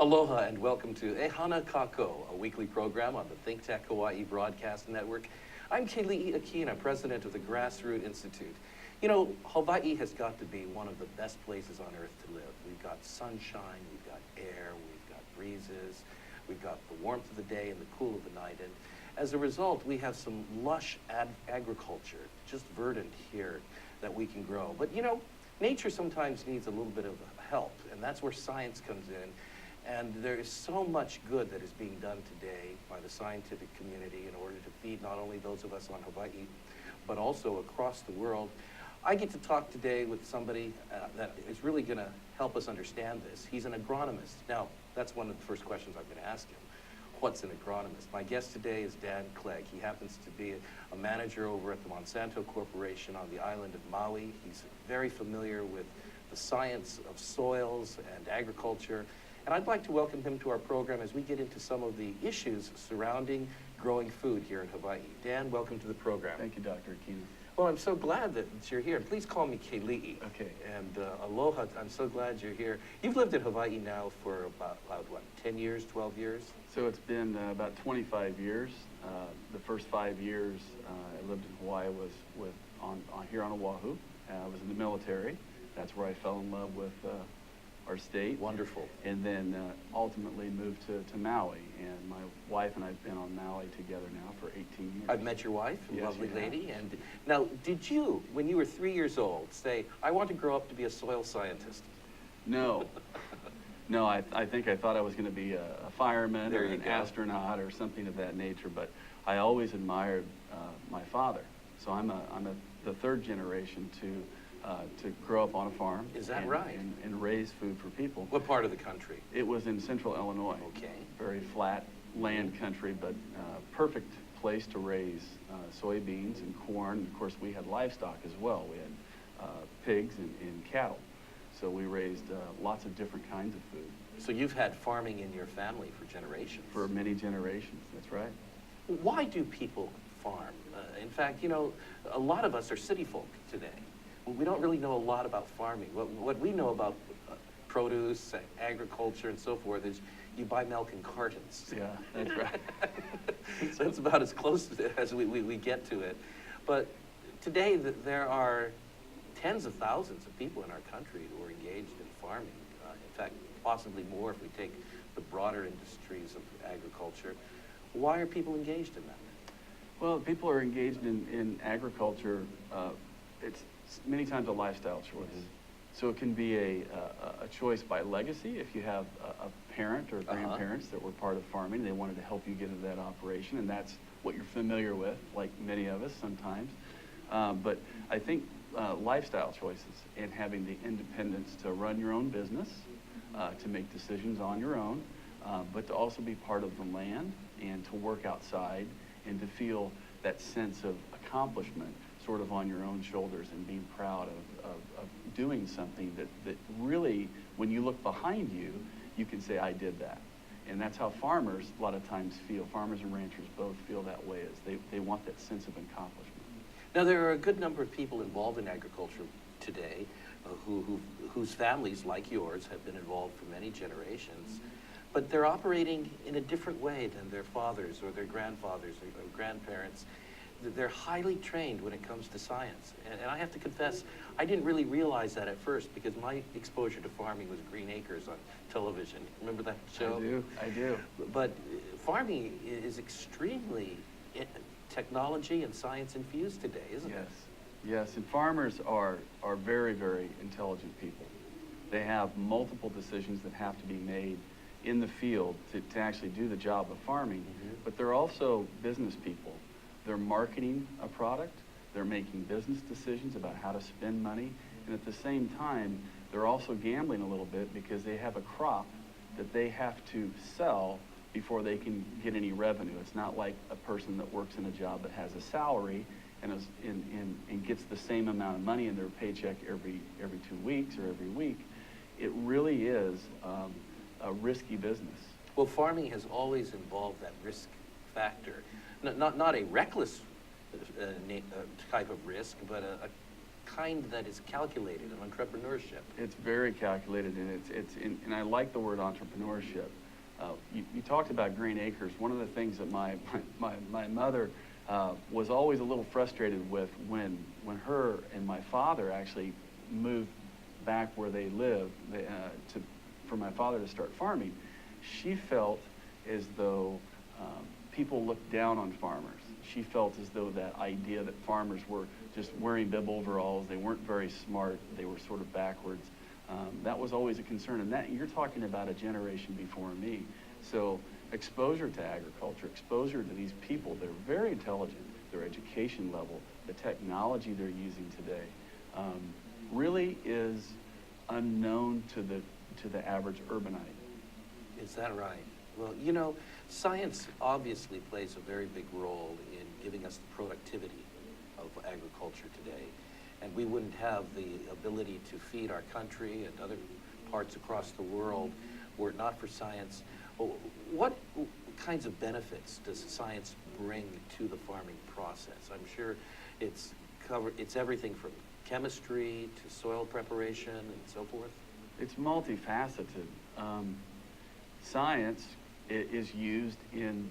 Aloha and welcome to Ehana Kako, a weekly program on the ThinkTech Hawaii Broadcast Network. I'm Keli'i Akina, president of the Grassroot Institute. You know, Hawaii has got to be one of the best places on earth to live. We've got sunshine, we've got air, we've got breezes, we've got the warmth of the day and the cool of the night. And as a result, we have some lush agriculture, just verdant here, that we can grow. But you know, nature sometimes needs a little bit of help, and that's where science comes in. And there is so much good that is being done today by the scientific community in order to feed not only those of us on Hawaii, but also across the world. I get to talk today with somebody that is really going to help us understand this. He's an agronomist. Now, that's one of the first questions I'm going to ask him. What's an agronomist? My guest today is Dan Clegg. He happens to be a manager over at the Monsanto Corporation on the island of Maui. He's very familiar with the science of soils and agriculture. And I'd like to welcome him to our program as we get into some of the issues surrounding growing food here in Hawaii. Dan, welcome to the program. Thank you, Dr. Akina. Well, I'm so glad that you're here. Please call me Keli'i. Okay. And aloha, I'm so glad you're here. You've lived in Hawaii now for about what, 10 years, 12 years? So it's been about 25 years. The first 5 years I lived in Hawaii was here on Oahu. I was in the military. That's where I fell in love with our state. Wonderful. And then ultimately moved to Maui. And my wife and I have been on Maui together now for 18 years. I've met your wife, a Yes, lovely you have. lady. And now, did you, when you were 3 years old, say, I want to grow up to be a soil scientist? No. No, I think I thought I was going to be a fireman or an go. astronaut or something of that nature, but I always admired my father. So I'm the third generation to grow up on a farm. Is that right? And raise food for people. What part of the country? It was in central Illinois. Okay. Very flat land country, but perfect place to raise soybeans and corn. Of course, we had livestock as well. We had pigs and cattle. So we raised lots of different kinds of food. So you've had farming in your family for generations? For many generations, that's right. Why do people farm? In fact, you know, a lot of us are city folk today. We don't really know a lot about farming. What we know about produce, agriculture, and so forth is you buy milk in cartons. Yeah, that's right. So it's about as close as we get to it. But today there are tens of thousands of people in our country who are engaged in farming. In fact, possibly more if we take the broader industries of agriculture. Why are people engaged in that? Well, people are engaged in agriculture. It's many times a lifestyle choice. So it can be a choice by legacy. If you have a parent or grandparents that were part of farming, they wanted to help you get into that operation, and that's what you're familiar with, like many of us sometimes. But I think lifestyle choices and having the independence to run your own business, to make decisions on your own, but to also be part of the land and to work outside and to feel that sense of accomplishment sort of on your own shoulders and being proud of doing something that really, when you look behind you, you can say, I did that. And that's how farmers a lot of times feel. Farmers and ranchers both feel that way, is they want that sense of accomplishment. Now, there are a good number of people involved in agriculture today whose families, like yours, have been involved for many generations, but they're operating in a different way than their fathers or their grandfathers or grandparents. They're highly trained when it comes to science. And I have to confess, I didn't really realize that at first because my exposure to farming was Green Acres on television. Remember that show? I do. But farming is extremely technology and science infused today, isn't it? Yes, and farmers are very, very intelligent people. They have multiple decisions that have to be made in the field to actually do the job of farming, but they're also business people. They're marketing a product, they're making business decisions about how to spend money, and at the same time, they're also gambling a little bit because they have a crop that they have to sell before they can get any revenue. It's not like a person that works in a job that has a salary and gets the same amount of money in their paycheck every 2 weeks or every week. It really is a risky business. Well, farming has always involved that risk factor. Not a reckless type of risk, but kind that is calculated on entrepreneurship. It's very calculated, and and I like the word entrepreneurship. You talked about green acres. One of the things that my mother was always a little frustrated with when her and my father actually moved back where they lived for my father to start farming. She felt as though people looked down on farmers. She felt as though that idea that farmers were just wearing bib overalls, they weren't very smart, they were sort of backwards. That was always a concern, and that you're talking about a generation before me. So exposure to agriculture, exposure to these people that are very intelligent, their education level, the technology they're using today, really is unknown to the average urbanite. Is that right? Well, you know, science obviously plays a very big role in giving us the productivity of agriculture today. And we wouldn't have the ability to feed our country and other parts across the world were it not for science. What kinds of benefits does science bring to the farming process? I'm sure it's everything from chemistry to soil preparation and so forth. It's multifaceted. Science is used in,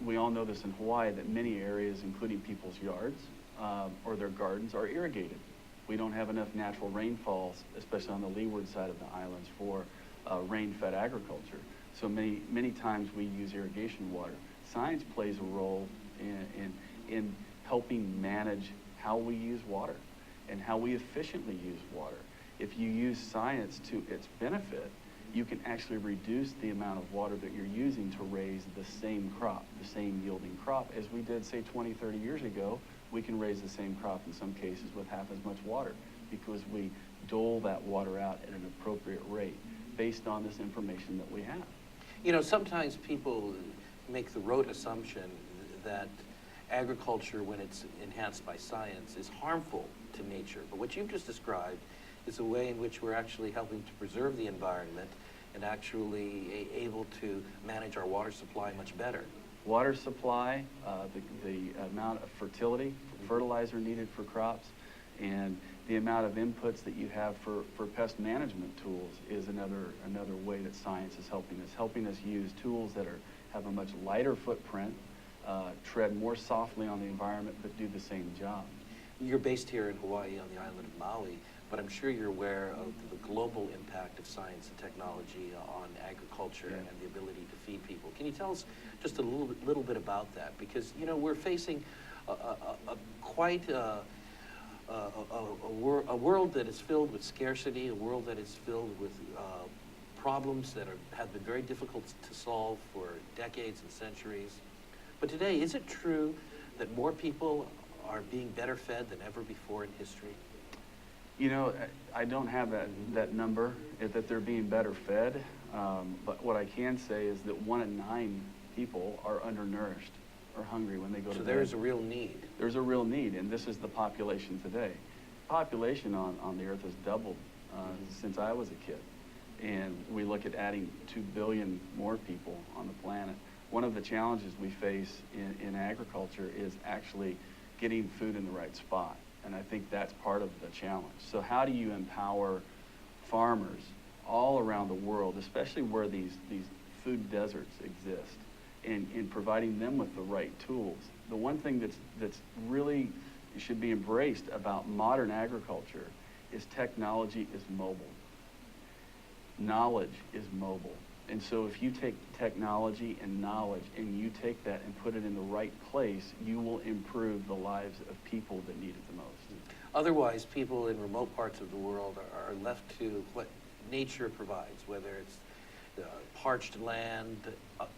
we all know this in Hawaii, that many areas, including people's yards or their gardens, are irrigated. We don't have enough natural rainfalls, especially on the leeward side of the islands, for rain-fed agriculture. So many times we use irrigation water. Science plays a role in helping manage how we use water and how we efficiently use water. If you use science to its benefit, you can actually reduce the amount of water that you're using to raise the same crop, the same yielding crop. As we did, say, 20, 30 years ago, we can raise the same crop in some cases with half as much water because we dole that water out at an appropriate rate based on this information that we have. You know, sometimes people make the rote assumption that agriculture, when it's enhanced by science, is harmful to nature. But what you've just described is a way in which we're actually helping to preserve the environment and actually able to manage our water supply much better. Water supply, the amount of fertility, fertilizer needed for crops, and the amount of inputs that you have for pest management tools is another way that science is helping us use tools that have a much lighter footprint, tread more softly on the environment, but do the same job. You're based here in Hawaii on the island of Maui, but I'm sure you're aware of the global impact of science and technology on agriculture and the ability to feed people. Can you tell us just a little bit about that? Because, you know, we're facing quite a world that is filled with scarcity, a world that is filled with problems that have been very difficult to solve for decades and centuries. But today, is it true that more people are being better fed than ever before in history? You know, I don't have that number, that they're being better fed, but what I can say is that 1 in 9 people are undernourished or hungry when they go to bed. So there is a real need. There's a real need, and this is the population today. Population on the earth has doubled since I was a kid, and we look at adding 2 billion more people on the planet. One of the challenges we face in agriculture is actually getting food in the right spot. And I think that's part of the challenge. So how do you empower farmers all around the world, especially where these food deserts exist, in providing them with the right tools? The one thing that's really should be embraced about modern agriculture is technology is mobile. Knowledge is mobile. And so if you take technology and knowledge and you take that and put it in the right place, you will improve the lives of people that need it the most. Otherwise, people in remote parts of the world are left to what nature provides, whether it's parched land,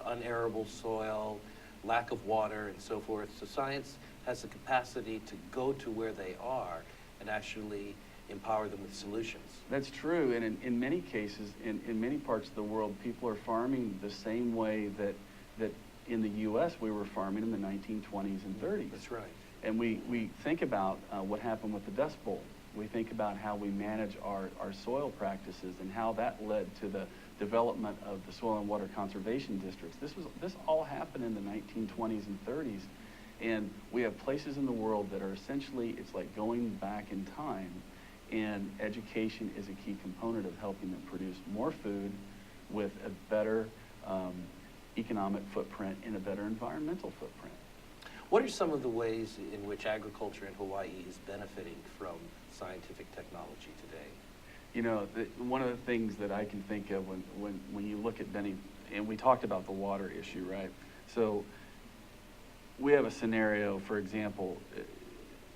unarable soil, lack of water, and so forth. So science has the capacity to go to where they are and actually empower them with solutions. That's true, and in many cases, in many parts of the world, people are farming the same way that in the U.S. we were farming in the 1920s and 30s. That's right. And we think about what happened with the Dust Bowl. We think about how we manage our soil practices and how that led to the development of the soil and water conservation districts. This all happened in the 1920s and 30s, And we have places in the world that are essentially, it's like going back in time, and education is a key component of helping them produce more food with a better economic footprint and a better environmental footprint. What are some of the ways in which agriculture in Hawaii is benefiting from scientific technology today? You know, one of the things that I can think of when you look at Benny, and we talked about the water issue, right? So we have a scenario, for example,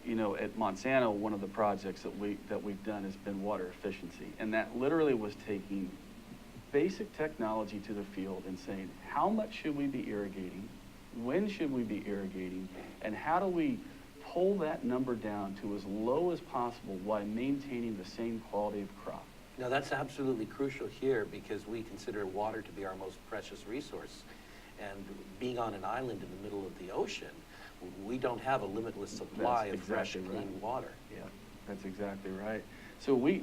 you know, at Monsanto, one of the projects that we've done has been water efficiency, and that literally was taking basic technology to the field and saying, how much should we be irrigating? When should we be irrigating? And how do we pull that number down to as low as possible while maintaining the same quality of crop? Now that's absolutely crucial here because we consider water to be our most precious resource. And being on an island in the middle of the ocean, we don't have a limitless supply of fresh, clean water. Yeah, that's exactly right. So we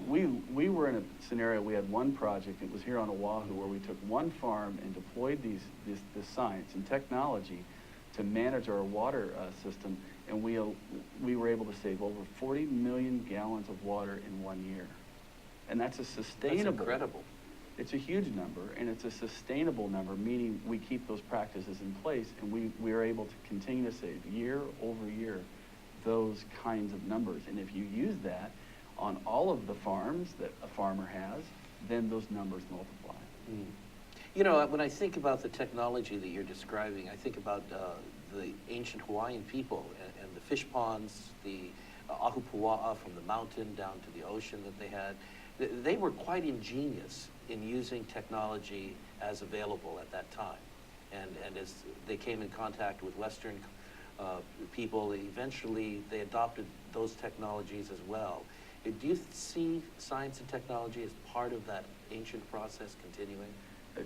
were in a scenario, we had one project, it was here on Oahu, where we took one farm and deployed this science and technology to manage our water system, and we were able to save over 40 million gallons of water in 1 year. And that's a sustainable. That's incredible. It's a huge number, and it's a sustainable number, meaning we keep those practices in place, and we are able to continue to save year over year those kinds of numbers. And if you use that on all of the farms that a farmer has, then those numbers multiply. Mm. You know, when I think about the technology that you're describing, I think about the ancient Hawaiian people and the fish ponds, the ahupua'a from the mountain down to the ocean that they had. They were quite ingenious in using technology as available at that time. And as they came in contact with Western people, eventually they adopted those technologies as well. Do you see science and technology as part of that ancient process continuing?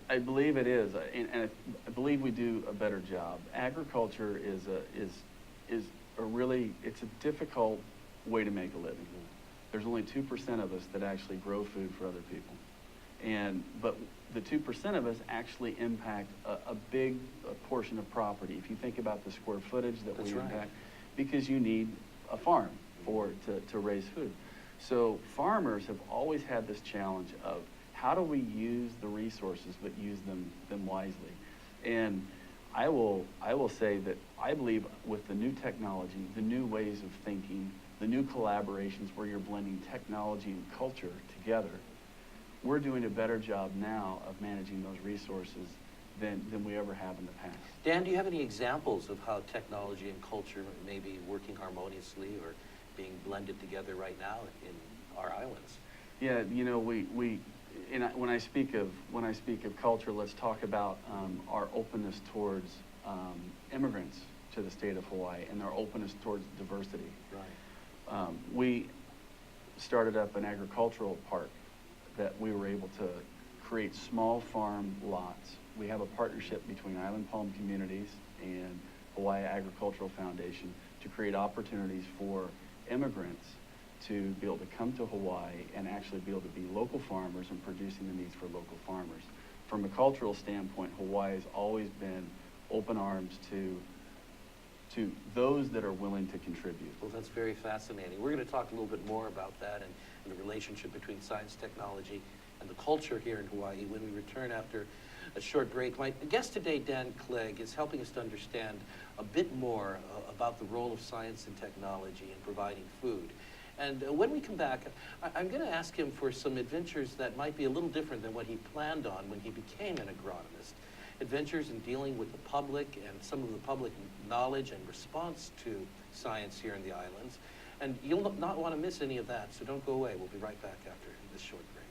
I believe it is, and I believe we do a better job. Agriculture is a really, it's a difficult way to make a living. Mm-hmm. There's only 2% of us that actually grow food for other people. But the 2% of us actually impact a big portion of property. If you think about the square footage that we impact, because you need a farm to raise food. So farmers have always had this challenge of how do we use the resources but use them wisely. And I will say that I believe with the new technology, the new ways of thinking, the new collaborations where you're blending technology and culture together, we're doing a better job now of managing those resources than we ever have in the past. Dan, do you have any examples of how technology and culture may be working harmoniously or being blended together right now in our islands? Yeah, you know, when I speak of culture, let's talk about our openness towards immigrants to the state of Hawaii and our openness towards diversity. Right. We started up an agricultural park that we were able to create small farm lots. We have a partnership between Island Palm Communities and Hawaii Agricultural Foundation to create opportunities for immigrants to be able to come to Hawaii and actually be able to be local farmers and producing the needs for local farmers. From a cultural standpoint, Hawaii has always been open arms to those that are willing to contribute. Well, that's very fascinating. We're going to talk a little bit more about that and the relationship between science, technology, and the culture here in Hawaii when we return after a short break. My guest today, Dan Clegg, is helping us to understand a bit more about the role of science and technology in providing food. And when we come back, I'm going to ask him for some adventures that might be a little different than what he planned on when he became an agronomist. Adventures in dealing with the public and some of the public knowledge and response to science here in the islands. And you'll not want to miss any of that, so don't go away. We'll be right back after this short break.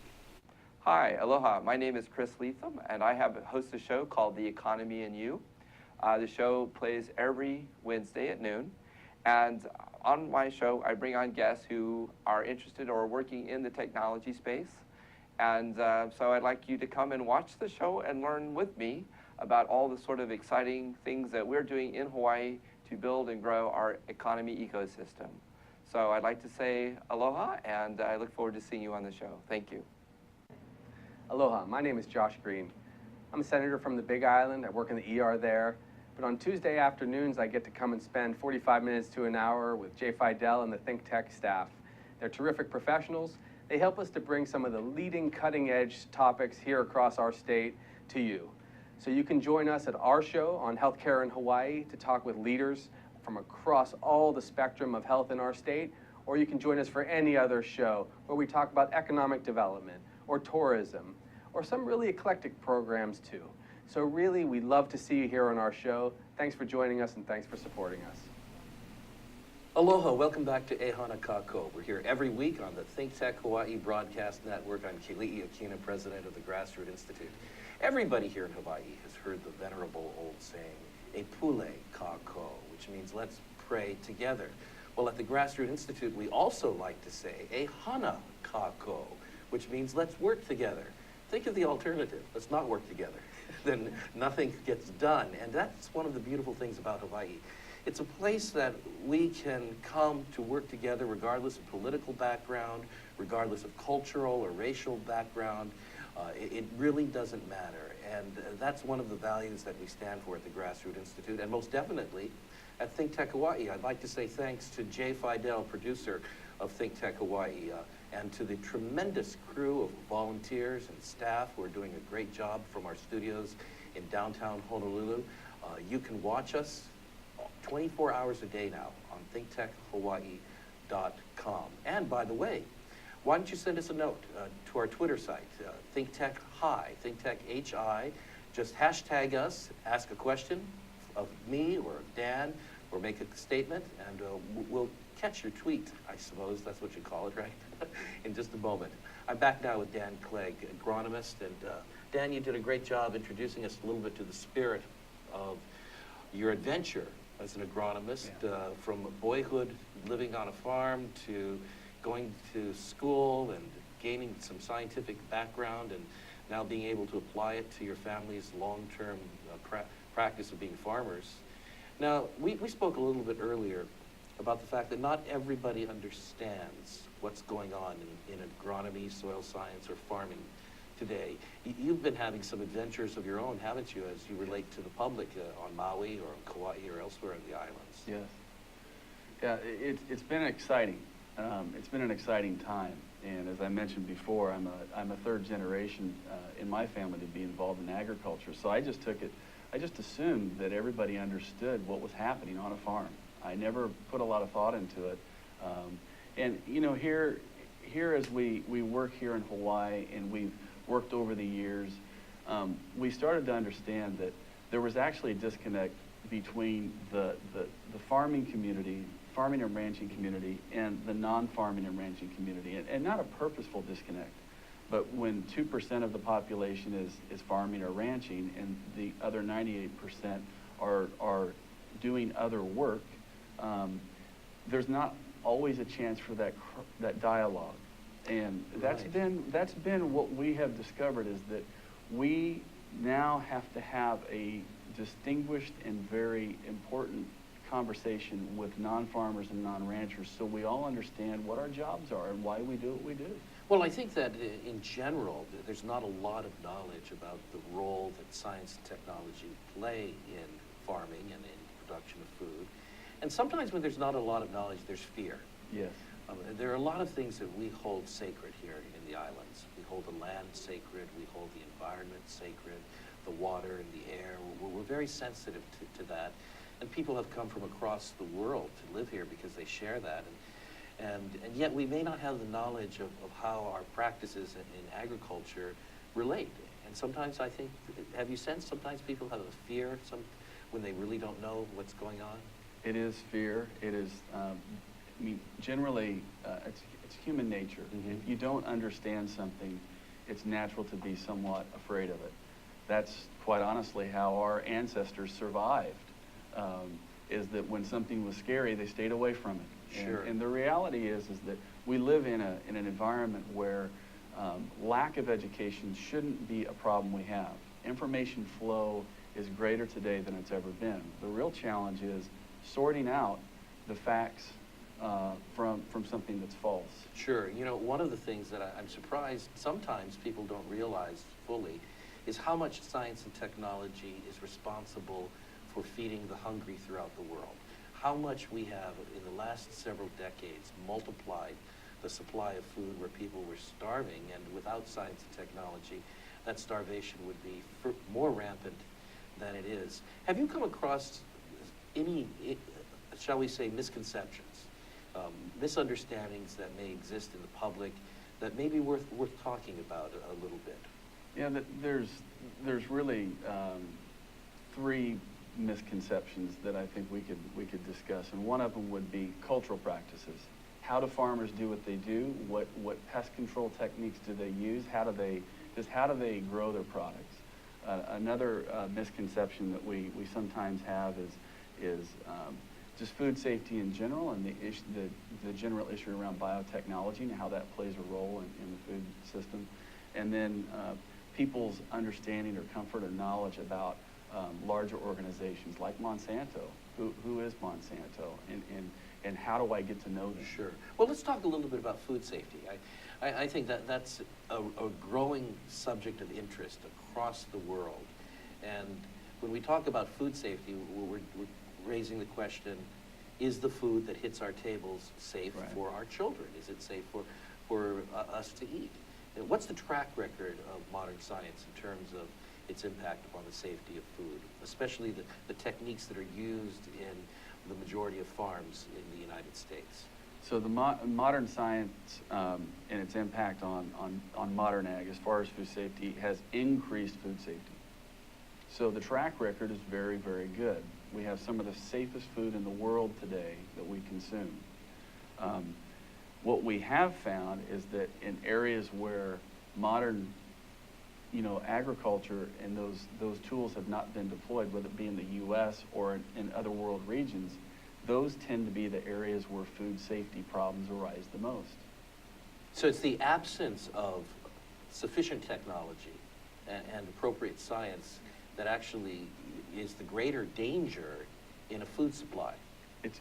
Hi, aloha. My name is Chris Leatham, and I host a show called The Economy and You. The show plays every Wednesday at noon. And on my show, I bring on guests who are interested or working in the technology space. And so I'd like you to come and watch the show and learn with me about all the sort of exciting things that we're doing in Hawaii to build and grow our economy ecosystem. So I'd like to say aloha, and I look forward to seeing you on the show. Thank you. Aloha, my name is Josh Green. I'm a senator from the Big Island. I work in the ER there. But on Tuesday afternoons, I get to come and spend 45 minutes to an hour with Jay Fidel and the ThinkTech staff. They're terrific professionals. They help us to bring some of the leading cutting-edge topics here across our state to you. So you can join us at our show on healthcare in Hawaii to talk with leaders from across all the spectrum of health in our state, or you can join us for any other show where we talk about economic development or tourism or some really eclectic programs too. So really, we'd love to see you here on our show. Thanks for joining us and thanks for supporting us. Aloha, welcome back to Ehana Kako. We're here every week on the ThinkTech Hawaii Broadcast Network. I'm Keli'i Akina, president of the Grassroot Institute. Everybody here in Hawaii has heard the venerable old saying, E pule kako, which means let's pray together. Well, at the Grassroot Institute, we also like to say, E hana kako, which means let's work together. Think of the alternative. Let's not work together. Then nothing gets done. And that's one of the beautiful things about Hawaii. It's a place that we can come to work together regardless of political background, regardless of cultural or racial background. It really doesn't matter. And that's one of the values that we stand for at the Grassroot Institute. And most definitely at ThinkTech Hawaii. I'd like to say thanks to Jay Fidel, producer of ThinkTech Hawaii, and to the tremendous crew of volunteers and staff who are doing a great job from our studios in downtown Honolulu. You can watch us 24 hours a day now on thinktechhawaii.com. And by the way, why don't you send us a note to our Twitter site, ThinkTech Hi, ThinkTech HI. Just hashtag us, ask a question of me or of Dan, or make a statement, and we'll catch your tweet, I suppose. That's what you call it, right? In just a moment. I'm back now with Dan Clegg, agronomist. And Dan, you did a great job introducing us a little bit to the spirit of your adventure as an agronomist, from boyhood living on a farm to going to school and gaining some scientific background and now being able to apply it to your family's long-term practice of being farmers. Now, we spoke a little bit earlier about the fact that not everybody understands what's going on in agronomy, soil science, or farming today. You've been having some adventures of your own, haven't you, as you relate to the public on Maui or on Kauai or elsewhere in the islands? Yes. Yeah, it's been exciting. It's been an exciting time. And as I mentioned before, I'm a third generation in my family to be involved in agriculture. So I just assumed that everybody understood what was happening on a farm. I never put a lot of thought into it. And you know, here as we work here in Hawaii and we've worked over the years, we started to understand that there was actually a disconnect between the farming community, farming and ranching community, and the non-farming and ranching community, and not a purposeful disconnect. But when 2% of the population is farming or ranching and the other 98% are doing other work, there's not always a chance for that dialogue. And that's been what we have discovered, is that we now have to have a distinguished and very important conversation with non-farmers and non-ranchers so we all understand what our jobs are and why we do what we do. Well, I think that in general, there's not a lot of knowledge about the role that science and technology play in farming and in production of food. And sometimes when there's not a lot of knowledge, there's fear. Yes. There are a lot of things that we hold sacred here in the islands. We hold the land sacred, we hold the environment sacred, the water and the air. We're very sensitive to that. And people have come from across the world to live here because they share that. And yet we may not have the knowledge of how our practices in agriculture relate. And sometimes I think, have you sensed sometimes people have a fear when they really don't know what's going on? It is fear. It is, I mean, generally, it's human nature. Mm-hmm. If you don't understand something, it's natural to be somewhat afraid of it. That's quite honestly how our ancestors survived, is that when something was scary, they stayed away from it. Sure. And the reality is that we live in an environment where lack of education shouldn't be a problem we have. Information flow is greater today than it's ever been. The real challenge is sorting out the facts from something that's false. Sure. You know, one of the things that I'm surprised sometimes people don't realize fully is how much science and technology is responsible for feeding the hungry throughout the world. How much we have, in the last several decades, multiplied the supply of food where people were starving, and without science and technology, that starvation would be more rampant than it is. Have you come across any, shall we say, misconceptions, misunderstandings that may exist in the public that may be worth talking about a little bit? Yeah, there's really three misconceptions that I think we could discuss, and one of them would be cultural practices. How do farmers do what they do? What pest control techniques do they use? How do they grow their products? Another misconception that we sometimes have is just food safety in general, and the general issue around biotechnology and how that plays a role in the food system, and then people's understanding or comfort or knowledge about larger organizations like Monsanto. Who is Monsanto, and how do I get to know them? Sure. Well, let's talk a little bit about food safety. I think that's a growing subject of interest across the world. And when we talk about food safety, we're raising the question, is the food that hits our tables safe for our children? Is it safe for us to eat? And what's the track record of modern science in terms of its impact upon the safety of food, especially the techniques that are used in the majority of farms in the United States? So the modern science and its impact on modern ag as far as food safety has increased food safety. So the track record is very, very good. We have some of the safest food in the world today that we consume. What we have found is that in areas where modern agriculture and those tools have not been deployed, whether it be in the U.S. or in other world regions, those tend to be the areas where food safety problems arise the most. So it's the absence of sufficient technology and appropriate science that actually is the greater danger in a food supply.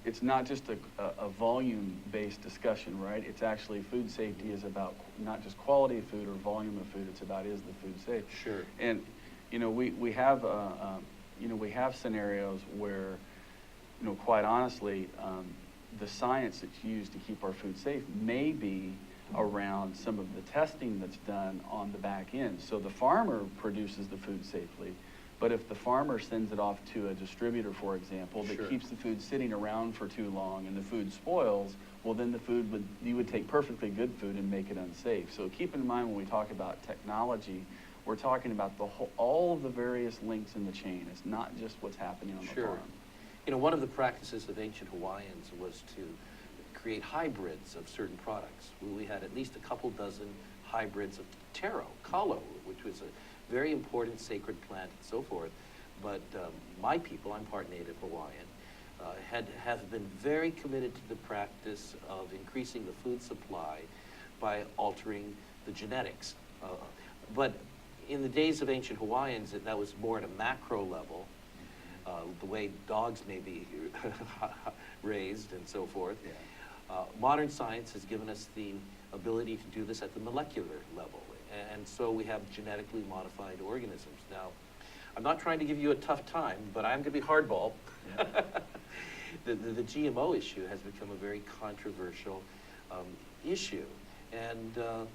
It's not just a volume-based discussion, right? It's actually food safety is about not just quality of food or volume of food. It's about, is the food safe? Sure. And we have we have scenarios where quite honestly the science that's used to keep our food safe may be around some of the testing that's done on the back end. So the farmer produces the food safely, but if the farmer sends it off to a distributor, for example, that keeps the food sitting around for too long and the food spoils, well then you would take perfectly good food and make it unsafe. So keep in mind when we talk about technology, we're talking about all of the various links in the chain. It's not just what's happening on the farm. One of the practices of ancient Hawaiians was to create hybrids of certain products. We had at least a couple dozen hybrids of taro, kalo, which was a very important sacred plant and so forth. But my people, I'm part Native Hawaiian, have been very committed to the practice of increasing the food supply by altering the genetics. But in the days of ancient Hawaiians, that was more at a macro level, the way dogs may be raised and so forth. Modern science has given us the ability to do this at the molecular level. And so we have genetically modified organisms. Now, I'm not trying to give you a tough time, but I'm going to be hardball. The GMO issue has become a very controversial issue. And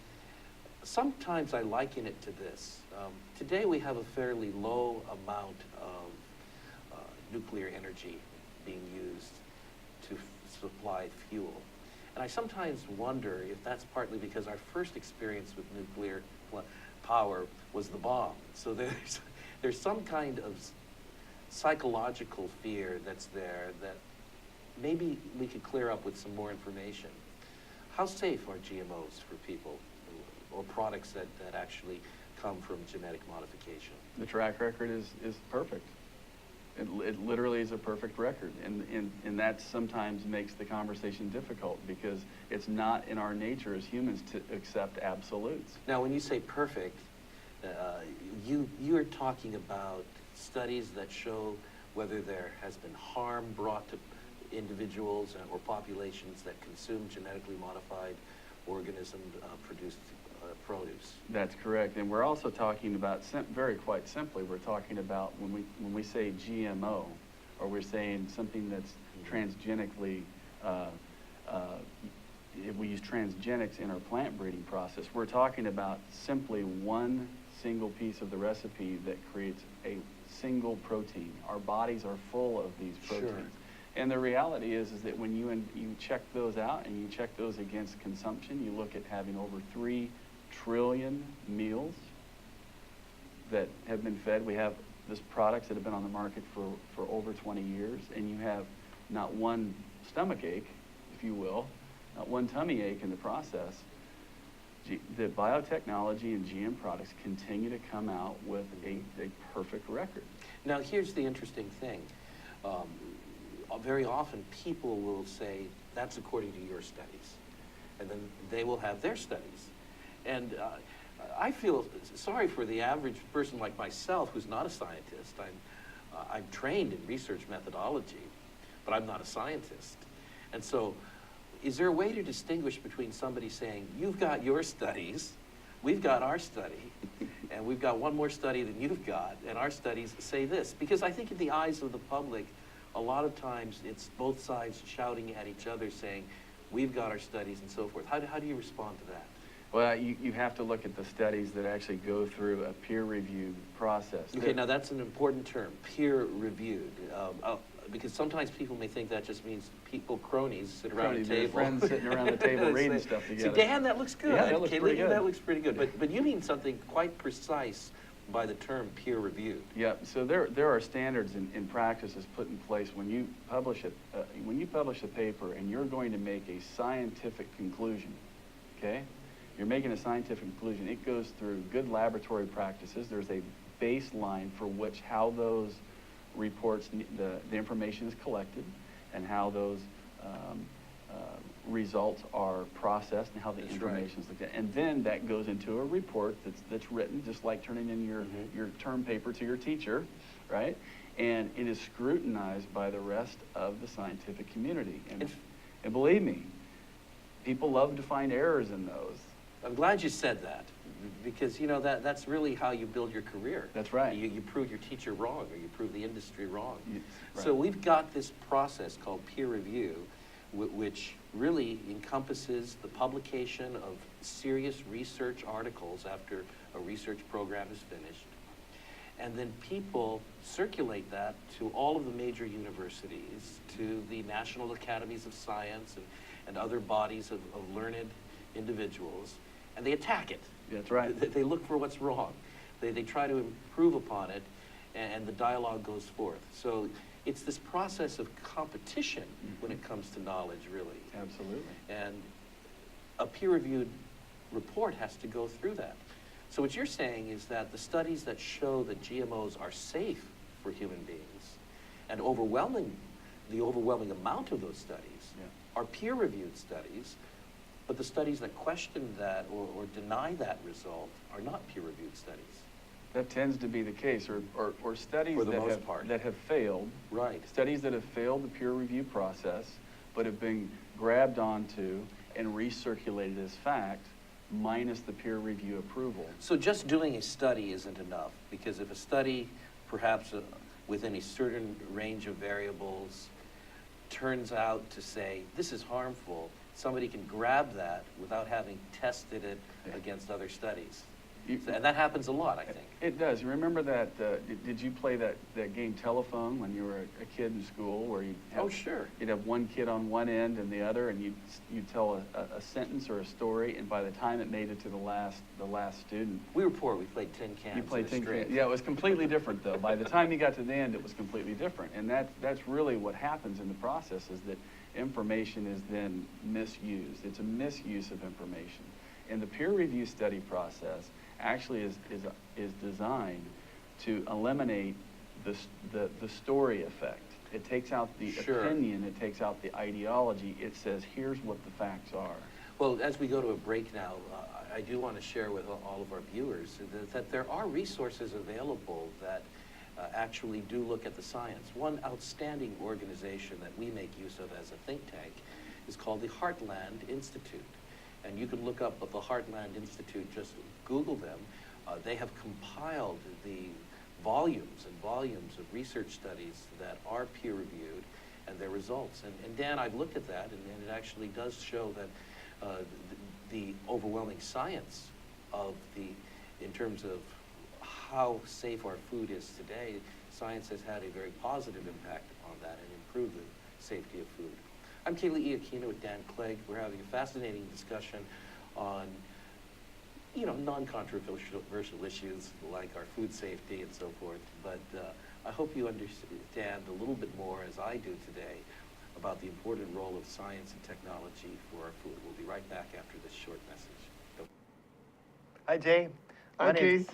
sometimes I liken it to this. Today we have a fairly low amount of nuclear energy being used to supply fuel. And I sometimes wonder if that's partly because our first experience with nuclear power was the bomb. So there's some kind of psychological fear that's there that maybe we could clear up with some more information. How safe are GMOs for people or products that actually come from genetic modification? The track record is perfect. It literally is a perfect record, and that sometimes makes the conversation difficult because it's not in our nature as humans to accept absolutes. Now, when you say perfect, you're talking about studies that show whether there has been harm brought to individuals or populations that consume genetically modified organism-produced produce. That's correct, and we're also talking about quite simply, we're talking about when we say GMO, or we're saying something that's transgenically, if we use transgenics in our plant breeding process, we're talking about simply one single piece of the recipe that creates a single protein. Our bodies are full of these proteins. Sure. And the reality is that when you check those out and you check those against consumption, you look at having over 3 trillion meals that have been fed. We have these products that have been on the market for over 20 years, and you have not one stomach ache, if you will, not one tummy ache in the process. The biotechnology and GM products continue to come out with a perfect record. Now, here's the interesting thing. Very often people will say, that's according to your studies. And then they will have their studies. And I feel sorry for the average person like myself who's not a scientist. I'm trained in research methodology, but I'm not a scientist. And so, is there a way to distinguish between somebody saying, you've got your studies, we've got our study, and we've got one more study than you've got, and our studies say this? Because I think in the eyes of the public, a lot of times it's both sides shouting at each other saying, we've got our studies and so forth. How do you respond to that? Well, you have to look at the studies that actually go through a peer-reviewed process. Okay, now that's an important term, peer-reviewed. Because sometimes people may think that just means people, cronies, sit around a table. Friends sitting around the table reading stuff together. See, Dan, that looks good. Yeah, that looks pretty good. That looks pretty good. But you mean something quite precise by the term peer-reviewed. Yeah, so there are standards and practices put in place when you publish a paper and you're going to make a scientific conclusion, okay? You're making a scientific conclusion. It goes through good laboratory practices. There's a baseline for how those reports, the information is collected, and how those results are processed, and how the information is looked at. And then that goes into a report that's written, just like turning in your term paper to your teacher, right? And it is scrutinized by the rest of the scientific community. And believe me, people love to find errors in those. I'm glad you said that, because you know that's really how you build your career. That's right. You prove your teacher wrong, or you prove the industry wrong. Right. So we've got this process called peer review, which really encompasses the publication of serious research articles after a research program is finished. And then people circulate that to all of the major universities, to the National Academies of Science and other bodies of learned individuals, and they attack it. That's right. They look for what's wrong. They try to improve upon it, and the dialogue goes forth. So it's this process of competition when it comes to knowledge, really. Absolutely. And a peer-reviewed report has to go through that. So what you're saying is that the studies that show that GMOs are safe for human beings, and the overwhelming amount of those studies are peer-reviewed studies, but the studies that question that or deny that result are not peer-reviewed studies. That tends to be the case, or studies For the most part. that have failed. Right. Studies that have failed the peer review process, but have been grabbed onto and recirculated as fact, minus the peer review approval. So just doing a study isn't enough, because if a study, perhaps within a certain range of variables, turns out to say, this is harmful, somebody can grab that without having tested it against other studies. And that happens a lot, I think. It does. You remember that, did you play that game Telephone when you were a kid in school, where you'd have one kid on one end and the other, and you'd tell a sentence or a story, and by the time it made it to the last student. We were poor. We played tin cans. You played tin cans. Yeah, it was completely different, though. By the time you got to the end, it was completely different. And that's really what happens in the process, is that information is then misused. It's a misuse of information. And the peer review study process actually is designed to eliminate the story effect. It takes out the opinion, it takes out the ideology. It says, here's what the facts are. Well, as we go to a break now, I do want to share with all of our viewers that there are resources available that actually do look at the science. One outstanding organization that we make use of as a think tank is called the Heartland Institute. And you can look up the Heartland Institute, just Google them. They have compiled the volumes and volumes of research studies that are peer-reviewed and their results. And Dan, I've looked at that, and it actually does show that the overwhelming science in terms of how safe our food is today, science has had a very positive impact on that and improved the safety of food. I'm Keli'i Akina with Dan Clegg. We're having a fascinating discussion on non-controversial issues like our food safety and so forth. But I hope you understand a little bit more, as I do today, about the important role of science and technology for our food. We'll be right back after this short message. Hi, Jay. Hi, Keith.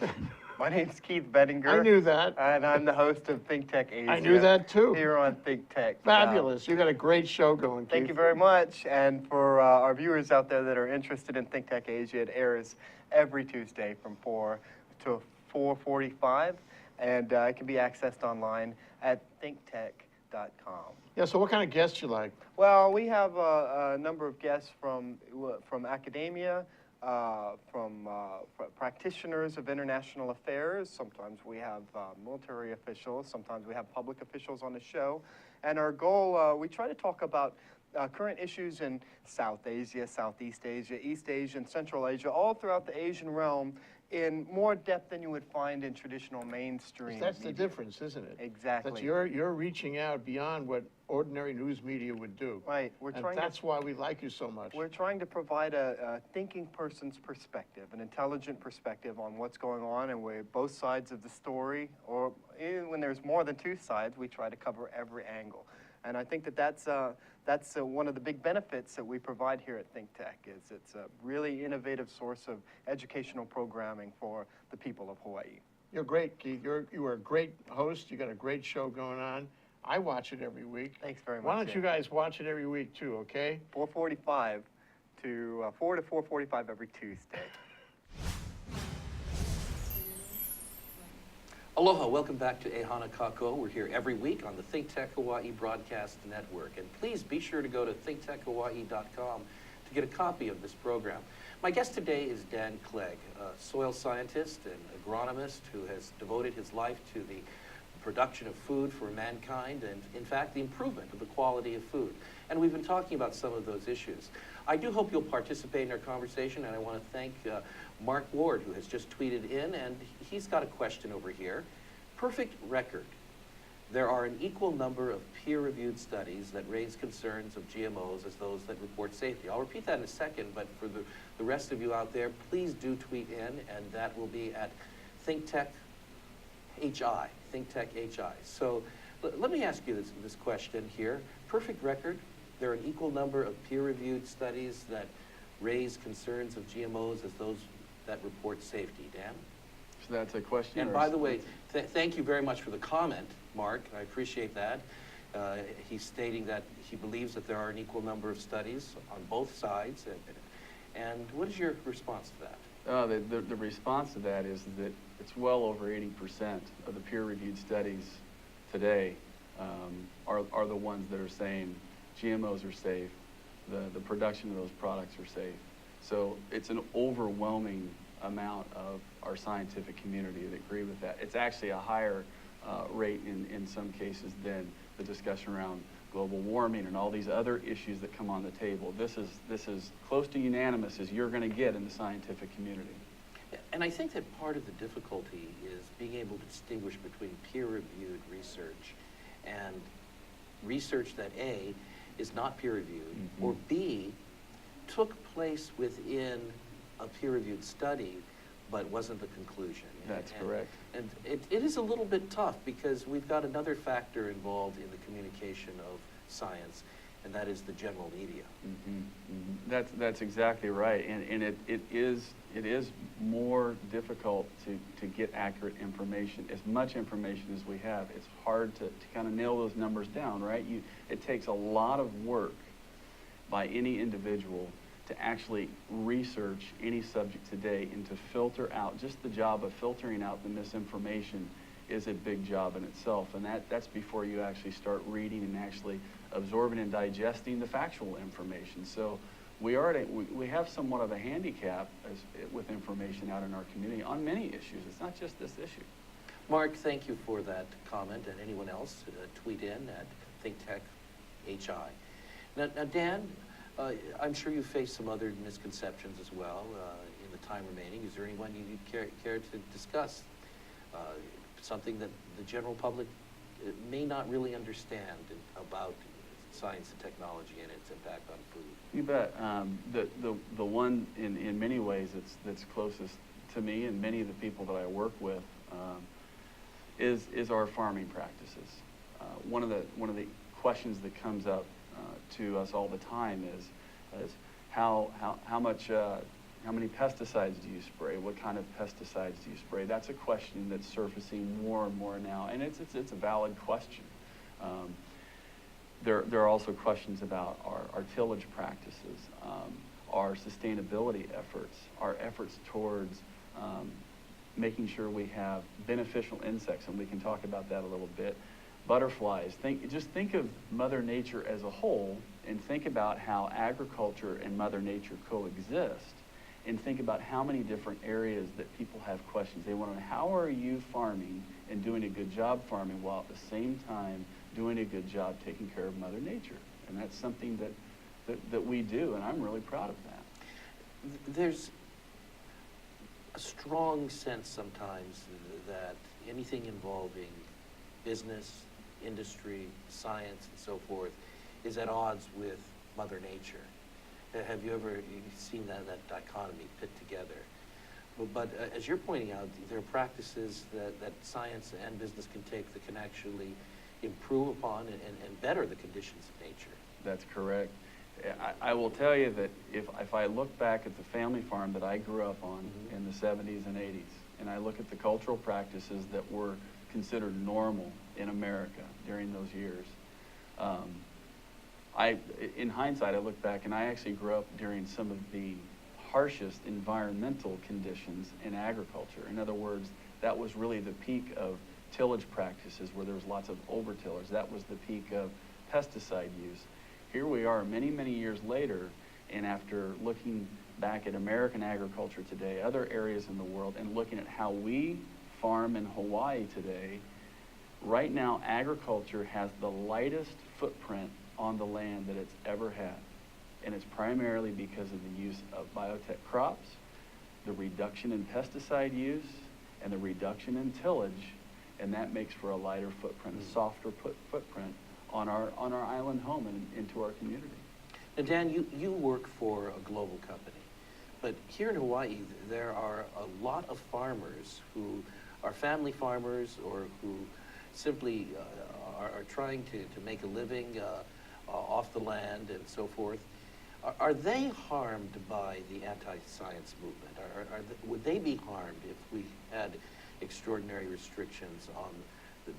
My name's Keith Bettinger. I knew that. And I'm the host of ThinkTech Asia. I knew that too. Here on ThinkTech. Fabulous. You got a great show going, Keith. Thank you very much. And for our viewers out there that are interested in ThinkTech Asia, it airs every Tuesday from 4 to 4:45, and it can be accessed online at thinktech.com. Yeah, so what kind of guests you like? Well, we have a number of guests from academia, from practitioners of international affairs. Sometimes we have military officials. Sometimes we have public officials on the show. And our goal, we try to talk about current issues in South Asia, Southeast Asia, East Asia, and Central Asia, all throughout the Asian realm in more depth than you would find in traditional mainstream That's the media. difference, isn't it? Exactly. That you're reaching out beyond what ordinary news media would do. Right. And that's why we like you so much. We're trying to provide a thinking person's perspective, an intelligent perspective on what's going on, and we're both sides of the story, or even when there's more than two sides, we try to cover every angle. And I think that's one of the big benefits that we provide here at ThinkTech. Is it's a really innovative source of educational programming for the people of Hawaii. You're great, Keith. You are a great host. You got a great show going on. I watch it every week. Thanks very much. Why don't you guys watch it every week too, okay? 4:45 to 4 to 4:45 every Tuesday. Aloha, welcome back to Ehana Kako. We're here every week on the ThinkTech Hawaii Broadcast Network. And please be sure to go to thinktechhawaii.com to get a copy of this program. My guest today is Dan Clegg, a soil scientist and agronomist who has devoted his life to the production of food for mankind and, in fact, the improvement of the quality of food. And we've been talking about some of those issues. I do hope you'll participate in our conversation, and I want to thank Mark Ward, who has just tweeted in, and he's got a question over here. Perfect record. There are an equal number of peer-reviewed studies that raise concerns of GMOs as those that report safety. I'll repeat that in a second, but for the rest of you out there, please do tweet in, and that will be at ThinkTech HI, ThinkTech HI. So let me ask you this question here. Perfect record. There are an equal number of peer-reviewed studies that raise concerns of GMOs as those that report safety. Dan? So that's a question. And by the way, thank you very much for the comment, Mark. I appreciate that. He's stating that he believes that there are an equal number of studies on both sides. And what is your response to that? The response to that is that it's well over 80% of the peer-reviewed studies today are the ones that are saying GMOs are safe, the production of those products are safe. So it's an overwhelming amount of our scientific community that agree with that. It's actually a higher rate in some cases than the discussion around global warming and all these other issues that come on the table. This is close to unanimous as you're going to get in the scientific community. And I think that part of the difficulty is being able to distinguish between peer-reviewed research and research that A, is not peer-reviewed, or B, took place within a peer-reviewed study, but wasn't the conclusion. That's correct. And it is a little bit tough because we've got another factor involved in the communication of science, and that is the general media. That's exactly right, and it is more difficult to get accurate information. As much information as we have, it's hard to kind of nail those numbers down, right? It takes a lot of work by any individual to actually research any subject today and to filter out. Just the job of filtering out the misinformation is a big job in itself, and that's before you actually start reading and actually absorbing and digesting the factual information. So we have somewhat of a handicap with information out in our community on many issues. It's not just this issue. Mark, thank you for that comment, and anyone else, tweet in at ThinkTech HI. Now Dan, I'm sure you face some other misconceptions as well in the time remaining. Is there anyone you'd care to discuss? Something that the general public may not really understand about science and technology and its impact on food. You bet. The one in many ways that's closest to me and many of the people that I work with is our farming practices. One of the questions that comes up to us all the time is how many pesticides do you spray? What kind of pesticides do you spray? That's a question that's surfacing more and more now, and it's a valid question. There are also questions about our tillage practices, our sustainability efforts, our efforts towards making sure we have beneficial insects, and we can talk about that a little bit. Butterflies. Just think of Mother Nature as a whole, and think about how agriculture and Mother Nature coexist, and think about how many different areas that people have questions. They want to know, how are you farming and doing a good job farming while at the same time doing a good job taking care of Mother Nature? And that's something that we do, and I'm really proud of that. There's a strong sense sometimes that anything involving business, industry, science, and so forth is at odds with Mother Nature. Have you ever seen that dichotomy put together? But as you're pointing out, there are practices that science and business can take that can actually improve upon and better the conditions of nature. That's correct. I will tell you that if I look back at the family farm that I grew up on in the 70s and 80s, and I look at the cultural practices that were considered normal in America during those years, in hindsight, I look back and I actually grew up during some of the harshest environmental conditions in agriculture. In other words, that was really the peak of tillage practices where there was lots of overtillers. That was the peak of pesticide use. Here we are many, many years later, and after looking back at American agriculture today, other areas in the world, and looking at how we farm in Hawaii today, right now agriculture has the lightest footprint on the land that it's ever had. And it's primarily because of the use of biotech crops, the reduction in pesticide use, and the reduction in tillage, and that makes for a lighter footprint, a softer footprint on our island home and into our community. Now, Dan, you work for a global company, but here in Hawaii, there are a lot of farmers who are family farmers or who simply are trying to make a living off the land and so forth. Are they harmed by the anti-science movement? Would they be harmed if we had extraordinary restrictions on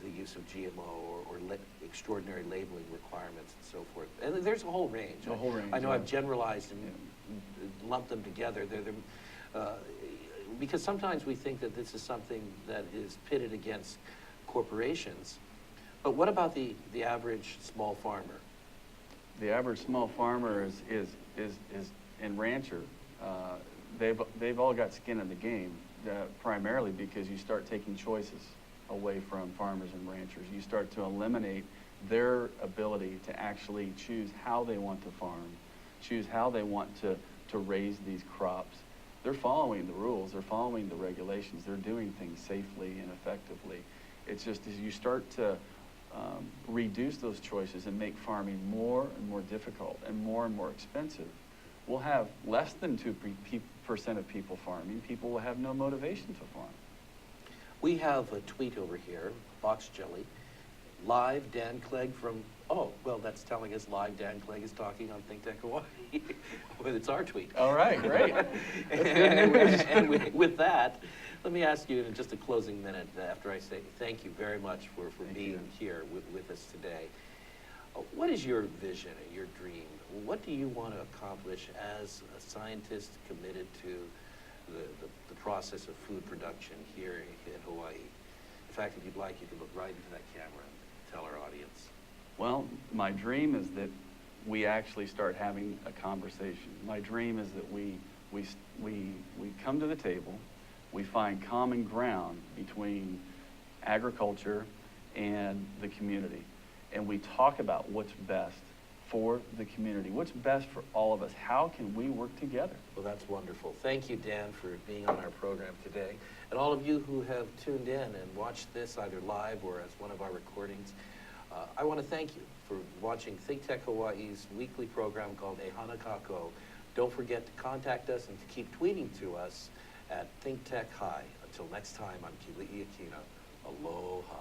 the use of GMO or extraordinary labeling requirements and so forth? And there's a whole range. A whole range. I know I've generalized and lumped them together. Because sometimes we think that this is something that is pitted against corporations. But what about the average small farmer? The average small farmer is and rancher. They've all got skin in the game, primarily because you start taking choices away from farmers and ranchers. You start to eliminate their ability to actually choose how they want to farm, choose how they want to raise these crops. They're following the rules, they're following the regulations, they're doing things safely and effectively. It's just as you start to reduce those choices and make farming more and more difficult and more expensive, we'll have less than 2% of people farming. People will have no motivation to farm. We have a tweet over here, Box Jelly. Live Dan Clegg from, that's telling us live Dan Clegg is talking on ThinkTech Hawaii. Well, it's our tweet. All right, great. and with that, let me ask you in just a closing minute after I say thank you very much for being here with us today. What is your vision, your dream? What do you want to accomplish as a scientist committed to the process of food production here in Hawaii? In fact, if you'd like, you can look right into that camera and tell our audience. Well, my dream is that we actually start having a conversation. My dream is that we come to the table, we find common ground between agriculture and the community. And we talk about what's best for the community, what's best for all of us. How can we work together? Well, that's wonderful. Thank you, Dan, for being on our program today. And all of you who have tuned in and watched this either live or as one of our recordings, I want to thank you for watching ThinkTech Hawaii's weekly program called Ehana Kako. Don't forget to contact us and to keep tweeting to us at ThinkTech High. Until next time, I'm Keli'i Akina. Aloha.